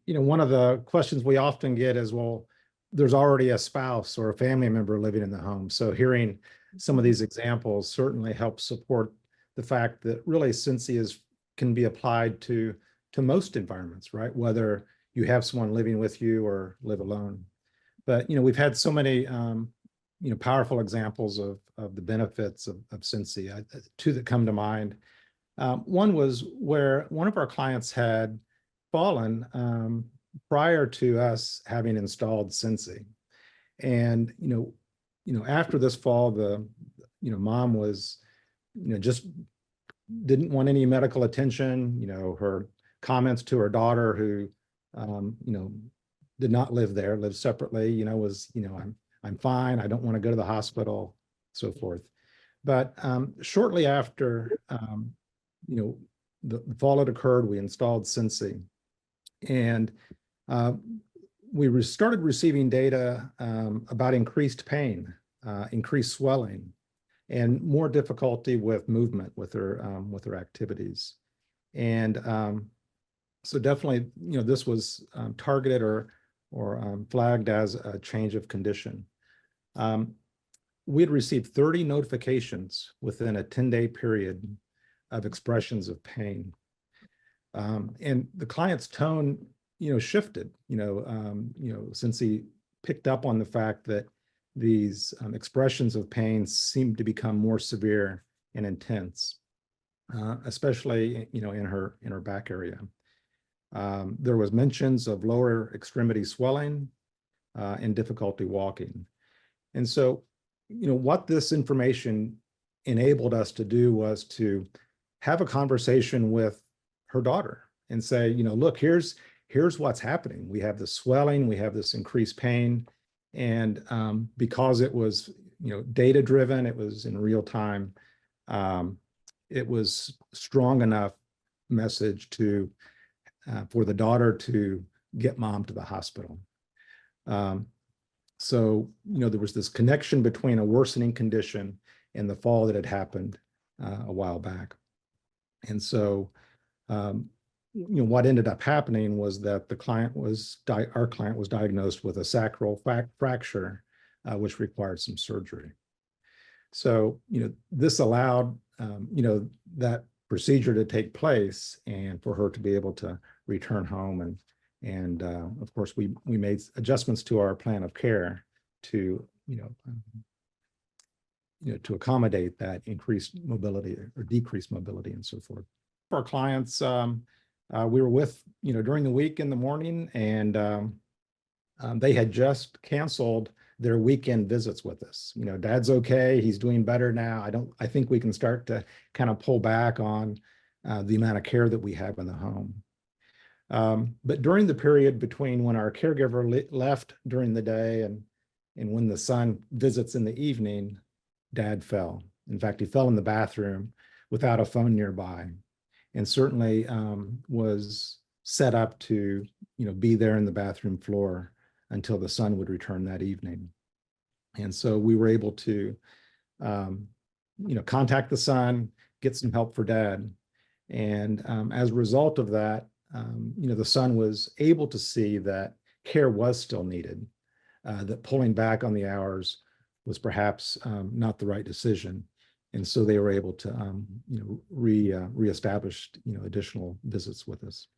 One of the questions we often get is, well, there's already a spouse or a family member living in the home. So hearing some of these examples certainly helps support the fact that really Sensi can be applied to most environments, right? Whether you have someone living with you or live alone. But we've had so many powerful examples of the benefits of Sensi. Two that come to mind. One was where one of our clients had fallen prior to us having installed Sensi, and after this fall, the mom was just didn't want any medical attention. Her comments to her daughter, who did not live there, lived separately, was I'm fine, I don't want to go to the hospital, so forth. But shortly after the fall had occurred, we installed Sensi, and we started receiving data about increased pain, increased swelling, and more difficulty with movement with her activities. And so definitely, this was targeted or flagged as a change of condition. We had received 30 notifications within a 10-day period of expressions of pain. And the client's tone, shifted, since he picked up on the fact that these expressions of pain seemed to become more severe and intense, especially, in her back area. There was mentions of lower extremity swelling and difficulty walking. And so, what this information enabled us to do was to have a conversation with her daughter and say, look, here's what's happening. We have this swelling, we have this increased pain. And because it was, data driven, it was in real time, it was strong enough message for the daughter to get mom to the hospital. So, there was this connection between a worsening condition and the fall that had happened a while back. And so, what ended up happening was that our client was diagnosed with a sacral fracture, which required some surgery. So, this allowed, that procedure to take place and for her to be able to return home. And of course, we made adjustments to our plan of care to, to accommodate that increased mobility or decreased mobility and so forth. For our clients, we were with, during the week in the morning, and they had just canceled their weekend visits with us. Dad's okay, he's doing better now. I think we can start to kind of pull back on the amount of care that we have in the home. But during the period between when our caregiver left during the day and when the son visits in the evening, Dad fell. In fact, he fell in the bathroom without a phone nearby, and certainly was set up to, be there in the bathroom floor until the son would return that evening. And so we were able to, contact the son, get some help for Dad. And as a result of that, the son was able to see that care was still needed, that pulling back on the hours was perhaps not the right decision. And so they were able to, reestablish, additional visits with us.